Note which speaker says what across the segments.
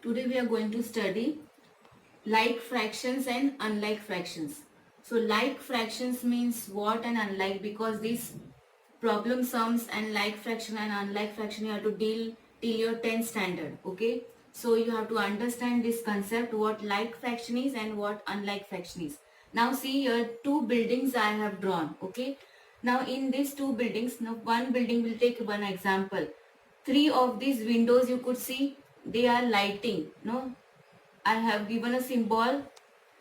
Speaker 1: Today we are going to study like fractions and unlike fractions. So like fractions means what and unlike, because these problem sums and like fraction and unlike fraction you have to deal till your 10th standard. Okay. So you have to understand this concept, what like fraction is and what unlike fraction is. Now see here, two buildings I have drawn. Okay. Now in these two buildings, now one building will take one example. Three of these windows you could see, they are lighting. No, I have given a symbol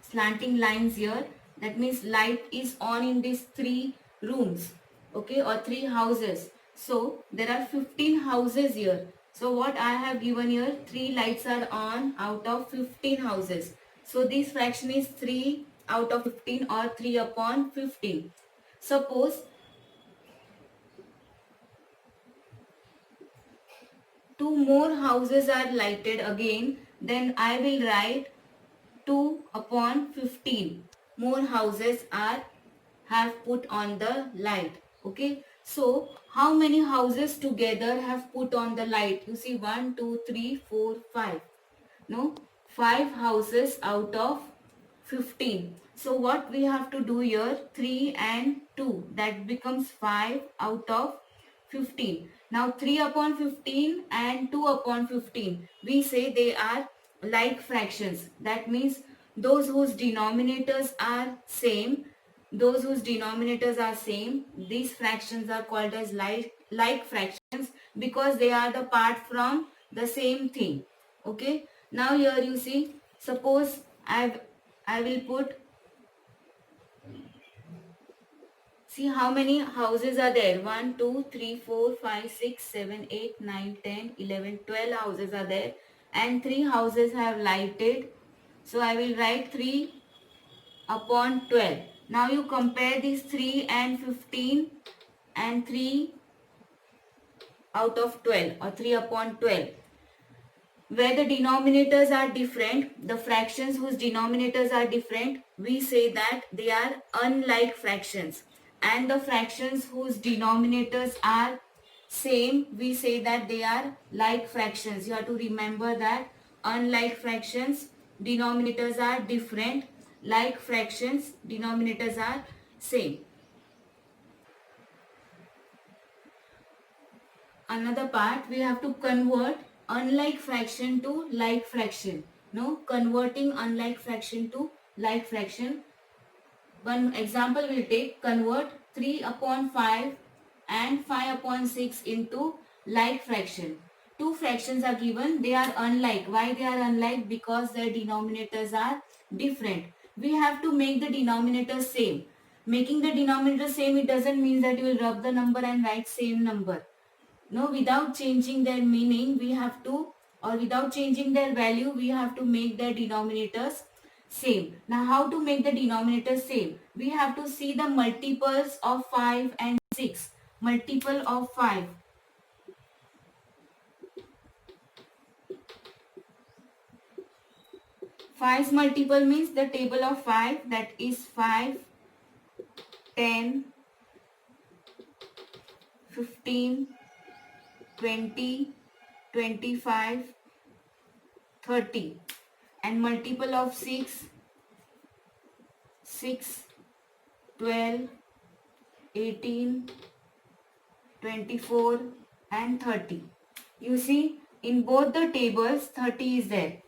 Speaker 1: slanting lines here. That means light is on in these three rooms, okay, or three houses. So there are 15 houses here. So what I have given here, three lights are on out of 15 houses. So this fraction is 3 out of 15 or 3 upon 15. Suppose two more houses are lighted again, then I will write 2 upon 15 more houses are have put on the light. Okay, so how many houses together have put on the light? You see, 1 2 3 4 5. No, 5 houses out of 15. So what we have to do here, 3 and 2, that becomes 5 out of 15. Now 3 upon 15 and 2 upon 15, we say they are like fractions. That means those whose denominators are same, these fractions are called as like fractions, because they are the part from the same thing. Okay, now here you see, suppose I will put, see how many houses are there. 1 2 3 4 5 6 7 8 9 10 11 12 houses are there, and 3 houses have lighted. So I will write 3 upon 12. Now you compare these 3 and 15 and 3 out of 12 or 3 upon 12. Where the denominators are different, the fractions whose denominators are different, we say that they are unlike fractions. And the fractions whose denominators are same, we say that they are like fractions. You have to remember that unlike fractions, denominators are different. Like fractions, denominators are same. Another part, we have to convert unlike fraction to like fraction. No, converting unlike fraction to like fraction. One example we'll take, convert 3 upon 5 and 5 upon 6 into like fraction. Two fractions are given, they are unlike. Why they are unlike? Because their denominators are different. We have to make the denominator same. Making the denominator same, it doesn't mean that you will rub the number and write same number. No, without changing their meaning, we have to, or without changing their value, we have to make their denominators same. Now, how to make the denominator same? We have to see the multiples of 5 and 6. Multiple of 5. Five's multiple means the table of 5, that is 5, 10, 15, 20, 25, 30, and multiple of 6, 12, 18, 24 and 30. You see, in both the tables 30 is there,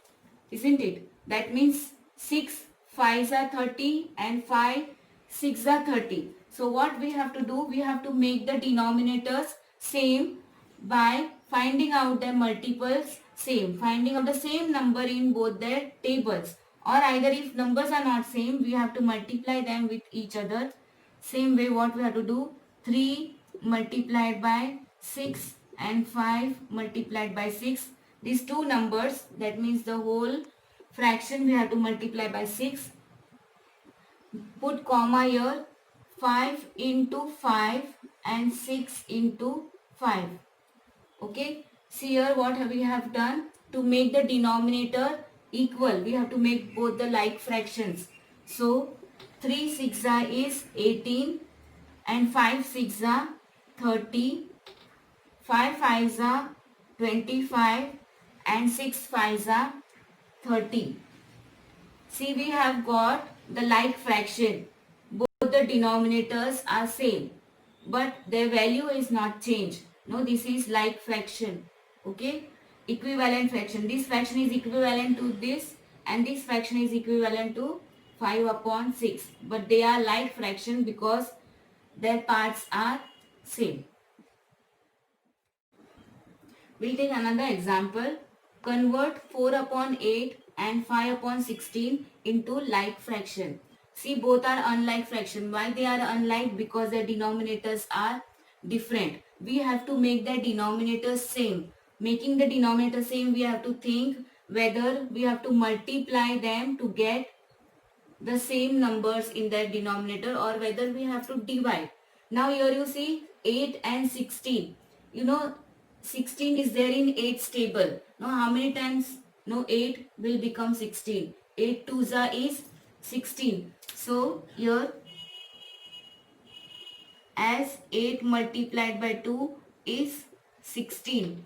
Speaker 1: isn't it? That means 6 5s are 30 and 5 6 are 30. So what we have to do, we have to make the denominators same by finding out their multiples same, finding out the same number in both their tables, or either if numbers are not same, we have to multiply them with each other. Same way, what we have to do, 3 multiplied by 6 and 5 multiplied by 6, these two numbers, that means the whole fraction we have to multiply by 6. Put comma here, 5 into 5 and 6 into 5. Okay, see here what we have done. To make the denominator equal, we have to make both the like fractions. So 3 6 is 18 and 5 6 30, 5 5 25 and 6 5 30. See, we have got the like fraction. Both the denominators are same, but their value is not changed. No, this is like fraction. Okay, equivalent fraction. This fraction is equivalent to this, and this fraction is equivalent to 5 upon 6. But they are like fraction because their parts are same. We'll take another example. Convert 4 upon 8 and 5 upon 16 into like fraction. See, both are unlike fraction. Why they are unlike? Because their denominators are different. We have to make their denominators same. Making the denominator same, we have to think whether we have to multiply them to get the same numbers in their denominator or whether we have to divide. Now here you see 8 and 16. You know 16 is there in 8's table. Now how many times? No, 8 will become 16. 8 2s is 16. So here as 8 multiplied by 2 is 16.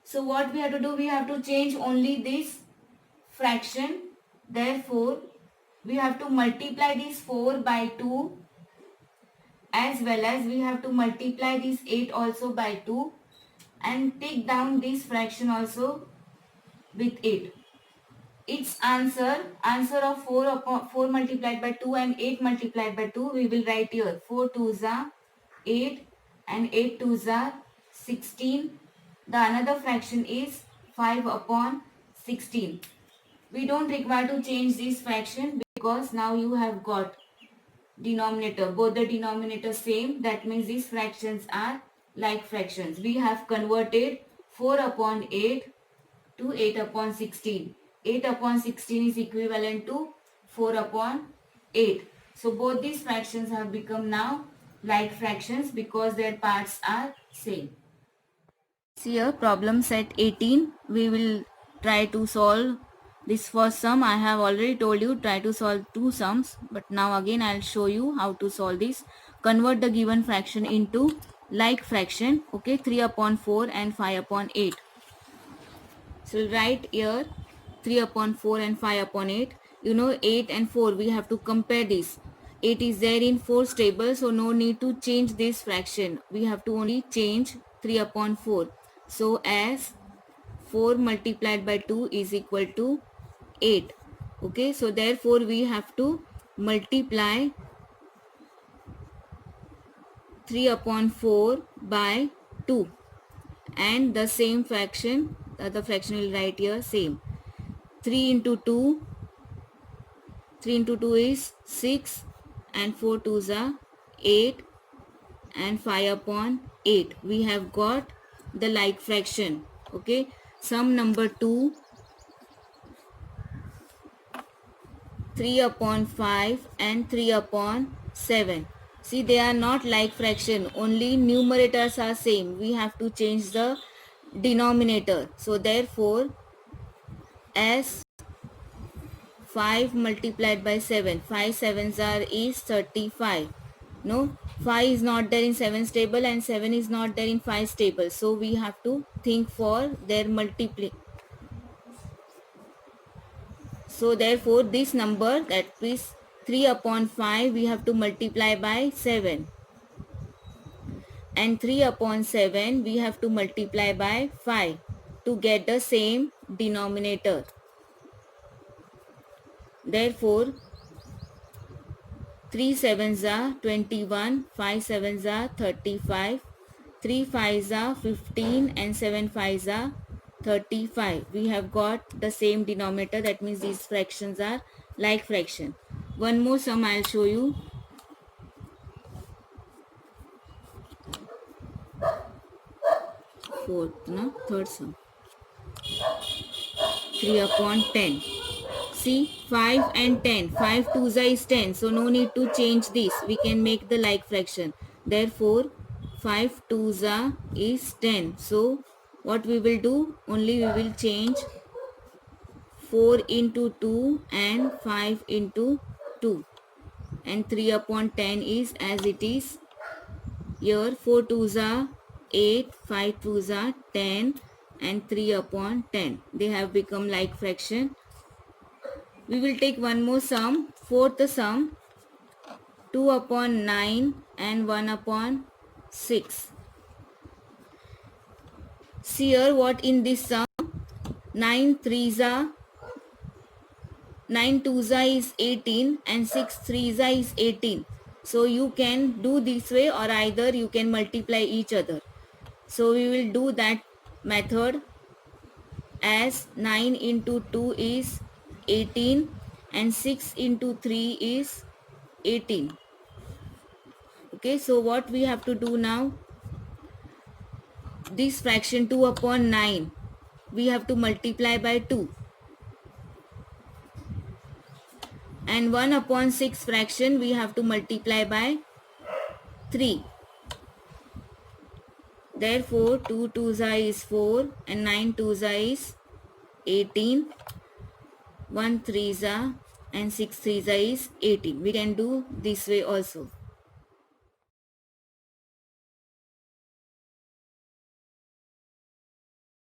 Speaker 1: So what we have to do? We have to change only this fraction. Therefore, we have to multiply this 4 by 2 as well as we have to multiply this 8 also by 2 and take down this fraction also with 8. Its answer of 4 multiplied by 2 and 8 multiplied by 2 we will write here. 4 2s are 8 and 8 2s are 16. The another fraction is 5 upon 16. We don't require to change this fraction because now you have got denominator. Both the denominators same. That means these fractions are like fractions. We have converted 4 upon 8 to 8 upon 16. 8 upon 16 is equivalent to 4 upon 8. So both these fractions have become now like fractions because their parts are same. See here problem set 18. We will try to solve this first sum. I have already told you try to solve two sums, but now again I will show you how to solve this. Convert the given fraction into like fraction. Okay, 3 upon 4 and 5 upon 8. So we'll write here 3 upon 4 and 5 upon 8. You know 8 and 4 we have to compare this. 8 is there in 4's table, so no need to change this fraction. We have to only change 3 upon 4. So as 4 multiplied by 2 is equal to 8. Okay, so therefore we have to multiply 3 upon 4 by 2 and the same fraction, the fraction will write here same. 3 into 2 is 6 and 4 2s are 8 and 5 upon 8. We have got the like fraction. Okay, sum number 2, 3 upon 5 and 3 upon 7. See, they are not like fraction, only numerators are same. We have to change the denominator. So therefore as 5 multiplied by 7, 5 7s are is 35. No, 5 is not there in 7's table and 7 is not there in 5's table. So we have to think for their multiply. So therefore this number, that is 3 upon 5, we have to multiply by 7. And 3 upon 7 we have to multiply by 5 to get the same denominator. Therefore 3 7s are 21, 5 7s are 35, 3 5s are 15 and 7 5s are 35. We have got the same denominator, that means these fractions are like fraction. One more sum I will show you. Third sum. 3 upon 10. See, 5 and 10. 5 2s is 10. So no need to change this. We can make the like fraction. Therefore, 5 2s is 10. So what we will do? Only we will change 4 into 2 and 5 into 2. And 3 upon 10 is as it is. Here 4 2s are 8, 5 2s are 10 and 3 upon 10. They have become like fraction. We will take one more sum, fourth sum, 2 upon 9 and 1 upon 6. See here what in this sum, 9 3s are 9 2s is 18 and 6 3s is 18. So you can do this way, or either you can multiply each other. So we will do that method, as 9 into 2 is 18 and 6 into 3 is 18. Okay, so what we have to do now, this fraction 2 upon 9 we have to multiply by 2, and 1 upon 6 fraction we have to multiply by 3. Therefore 2 2s is 4 and 9 2s is 18, 1 3s and 6 3s is 18. We can do this way also.